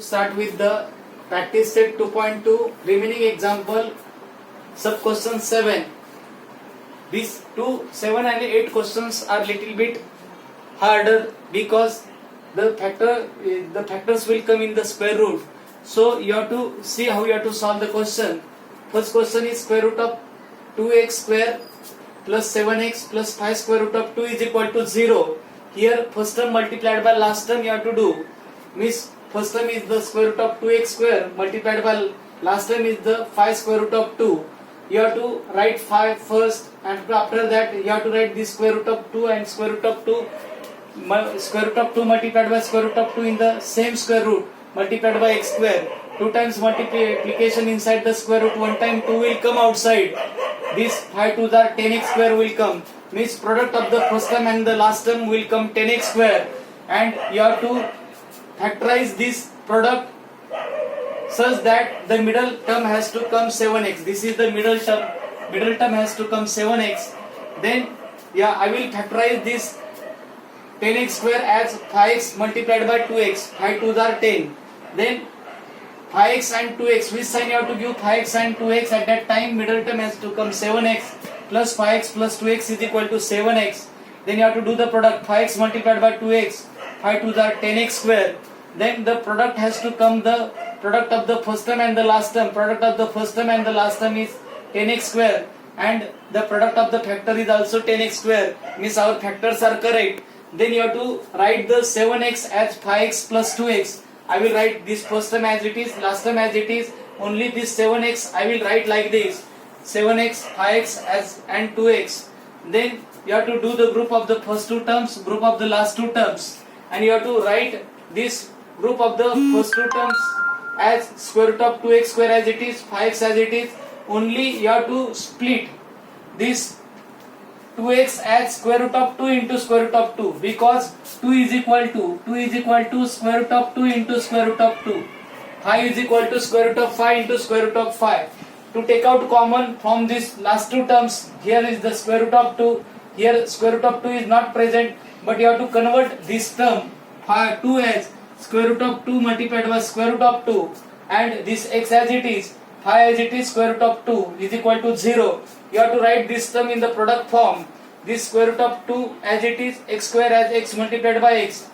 Start with the practice set 2.2 remaining example sub question 7. These 2, 7 and 8 questions are little bit harder because the factors will come in the square root. So you have to see how you have to solve the question. First question is square root of 2x square plus 7x plus 5 square root of 2 is equal to 0. Here first term multiplied by last term you have to do. Means first term is the square root of 2x square multiplied by last term is the 5 square root of 2. You have to write 5 first, and after that you have to write the square root of 2 and square root of 2. Square root of 2 multiplied by square root of 2 in the same square root multiplied by x square. 2 times multiplication inside the square root, 1 time 2 will come outside. This 5 to the 10x square will come. Means product of the first term and the last term will come 10x square, and you have to factorize this product such that the middle term has to come 7x. This is the middle term. Middle term has to come 7x. Then I will factorize this 10x square as 5x multiplied by 2x. 5 to the 10. Then 5x and 2x. Which sign you have to give 5x and 2x? At that time middle term has to come 7x plus 5x plus 2x is equal to 7x. Then you have to do the product 5x multiplied by 2x. 5 to the 10x square. Then the product has to come the product of the first term and the last term. Product of the first term and the last term is 10x square, and the product of the factor is also 10x square. Means our factors are correct. Then you have to write the 7x as 5x plus 2x. I will write this first term as it is, last term as it is. Only this 7x I will write like this: 7x, 5x as and 2x. Then you have to do the group of the first two terms, group of the last two terms, and you have to write this group of the first two terms as square root of 2x square as it is, 5x as it is. Only you have to split this 2x as square root of 2 into square root of 2, because 2 is equal to square root of 2 into square root of 2. 5 is equal to square root of 5 into square root of 5. To take out common from these last two terms, here is the square root of 2. Here square root of 2 is not present, but you have to convert this term 2 as square root of 2 multiplied by square root of 2, and this x as it is, 5 as it is, square root of 2 is equal to 0. You have to write this term in the product form. This square root of 2 as it is, x square as x multiplied by x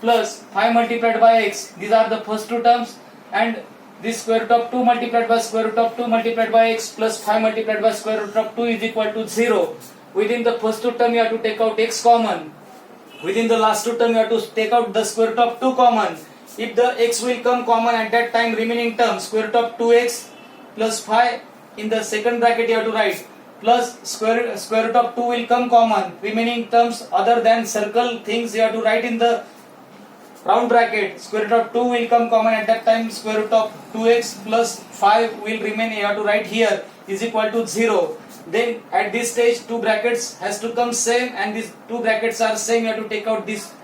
plus 5 multiplied by x. These are the first two terms, and this square root of 2 multiplied by square root of 2 multiplied by x plus 5 multiplied by square root of 2 is equal to 0. Within the first two term you have to take out x common. Within the last two term you have to take out the square root of 2 common. If the x will come common, at that time remaining term square root of 2x plus 5 in the second bracket you have to write, plus square root of 2 will come common. Remaining terms other than circle things you have to write in the round bracket. Square root of 2 will come common, at that time square root of 2x plus 5 will remain, you have to write here, is equal to 0. Then at this stage two brackets has to come same, and these two brackets are same, you have to take out this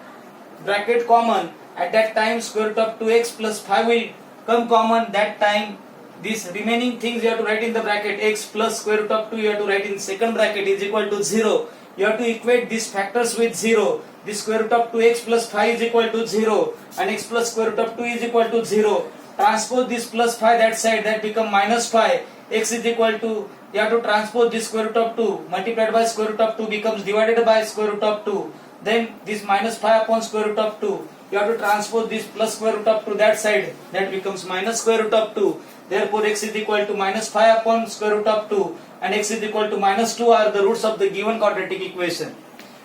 bracket common. At that time square root of 2x plus 5 will come common. That time these remaining things you have to write in the bracket. X plus square root of 2 you have to write in second bracket is equal to 0. You have to equate these factors with 0. This square root of 2x plus 5 is equal to 0, and x plus square root of 2 is equal to 0. Transpose this plus 5 that side, that become minus 5. X is equal to, you have to transpose this square root of 2 multiplied by square root of 2 becomes divided by square root of 2. Then this minus 5 upon square root of 2. You have to transpose this plus square root of 2 that side, that becomes minus square root of 2. Therefore x is equal to minus 5 upon square root of 2 and x is equal to minus 2 are the roots of the given quadratic equation.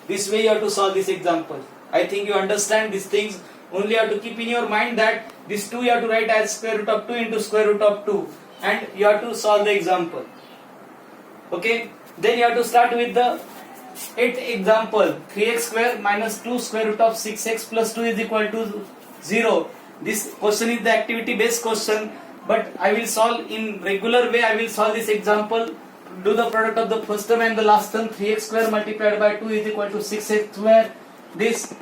This way you have to solve this example. I think you understand these things. Only you have to keep in your mind that this 2 you have to write as square root of 2 into square root of 2, and you have to solve the example. Okay, then you have to start with the 8th example. 3x square minus 2 square root of 6x plus 2 is equal to 0. This question is the activity based question, but I will solve in regular way. I will solve this example. Do the product of the first term and the last term. 3x square multiplied by 2 is equal to 6x square. This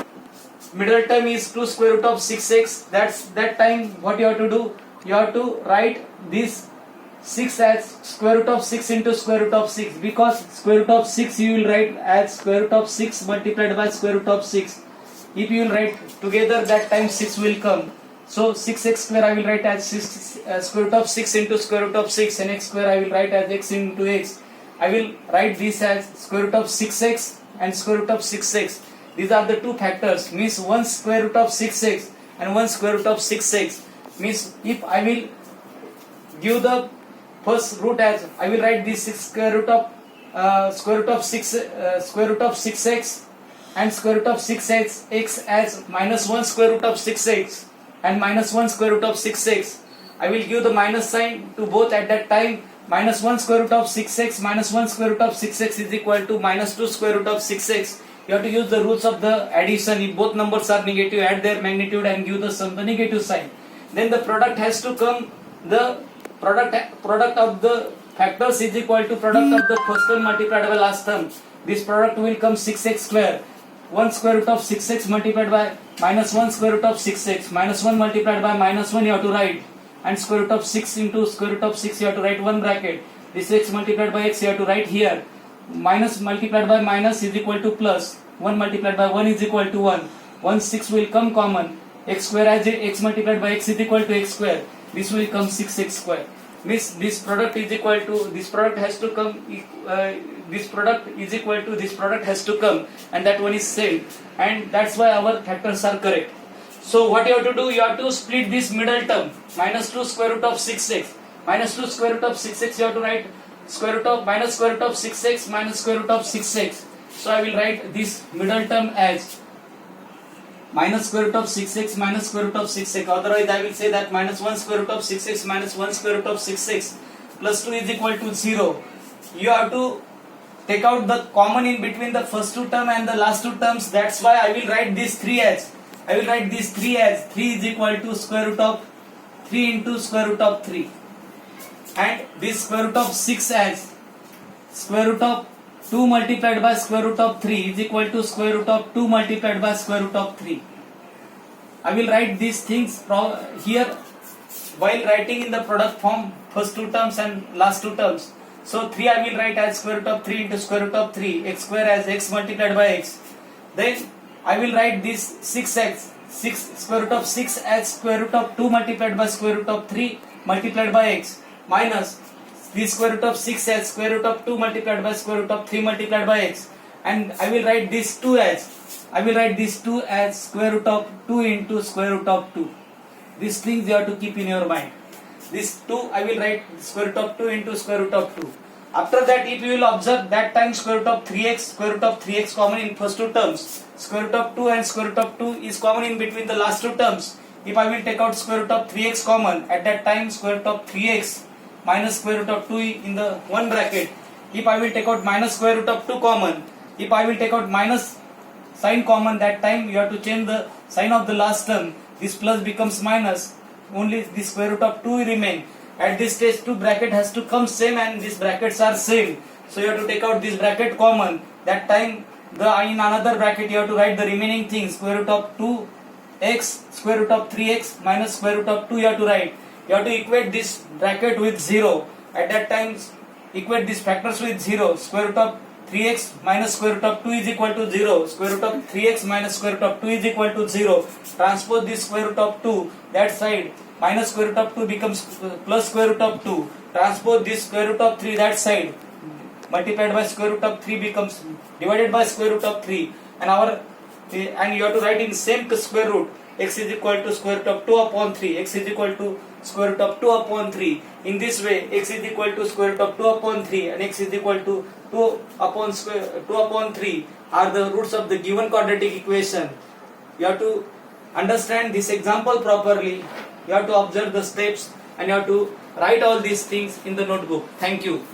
middle term is 2 square root of 6x. That time what you have to do, you have to write this 6 as square root of 6 into square root of 6, because square root of 6 you will write as square root of 6 multiplied by square root of 6. If you will write together, that time 6 will come. So 6x square I will write as square root of 6 into square root of 6, and x square I will write as x into x. I will write this as square root of 6x and square root of 6x. These are the two factors, means one square root of 6x and one square root of 6x. Means if I will give the first root as, I will write this square root of 6x and square root of 6x as minus 1 square root of 6x and minus 1 square root of 6x. I will give the minus sign to both at that time. Minus 1 square root of 6x minus 1 square root of 6x is equal to minus 2 square root of 6x. You have to use the rules of the addition. If both numbers are negative, add their magnitude and give the sum the negative sign. Then the product has to come, the product of the factors is equal to product of the first term multiplied by last term. This product will come 6x square. 1 square root of 6x multiplied by minus 1 square root of 6x. Minus 1 multiplied by minus 1 you have to write. And square root of 6 into square root of 6 you have to write one bracket. This x multiplied by x you have to write here. Minus multiplied by minus is equal to plus. 1 multiplied by 1 is equal to 1. 1 6 will come common. X square as x multiplied by x is equal to x square. This will come 6x square. Means this product is equal to, this product has to come, this product is equal to this product has to come, and that one is same, and that's why our factors are correct. So what you have to do, you have to split this middle term, minus 2 square root of 6x. Minus 2 square root of 6x you have to write square root of minus square root of 6x minus square root of 6x. So I will write this middle term as minus square root of 6x minus square root of 6x. Otherwise I will say that minus 1 square root of 6x minus 1 square root of 6x plus 2 is equal to 0. You have to take out the common in between the first two term and the last two terms. That's why I will write this 3 as, I will write this 3 as 3 is equal to square root of 3 into square root of 3, and this square root of 6 as square root of 2 multiplied by square root of 3 is equal to square root of 2 multiplied by square root of 3. I will write these things here while writing in the product form first two terms and last two terms. So 3 I will write as square root of 3 into square root of 3, x square as x multiplied by x. Then I will write this 6x, 6 square root of 6 as square root of 2 multiplied by square root of 3 multiplied by x, minus this square root of 6 as square root of 2 multiplied by square root of 3 multiplied by x. And I will write this 2 as, I will write this 2 as square root of 2 into square root of 2. These things you have to keep in your mind. This 2 I will write square root of 2 into square root of 2. After that, if you will observe, that time square root of 3x, square root of 3x common in first two terms. Square root of 2 and square root of 2 is common in between the last two terms. If I will take out square root of 3x common, at that time square root of 3x minus square root of 2 in the one bracket. If I will take out minus square root of 2 common, if I will take out minus sign common, that time you have to change the sign of the last term. This plus becomes minus, only the square root of 2 will remain. At this stage, two bracket has to come same, and these brackets are same. So you have to take out this bracket common. That time in another bracket you have to write the remaining things. Square root of 2x, square root of 3x minus square root of 2 you have to write. You have to equate this bracket with 0. At that time equate these factors with 0. Square root of 3x minus square root of 2 is equal to 0. Square root of 3x minus square root of 2 is equal to 0. Transpose this square root of 2 that side. Minus square root of 2 becomes plus square root of 2. Transpose this square root of 3 that side. Multiplied by square root of 3 becomes divided by square root of 3. And you have to write in same square root. X is equal to square root of 2 upon 3. X is equal to square root of 2 upon 3. In this way, x is equal to square root of 2 upon 3 and x is equal to 2 upon 3 are the roots of the given quadratic equation. You have to understand this example properly. You have to observe the steps and you have to write all these things in the notebook. Thank you.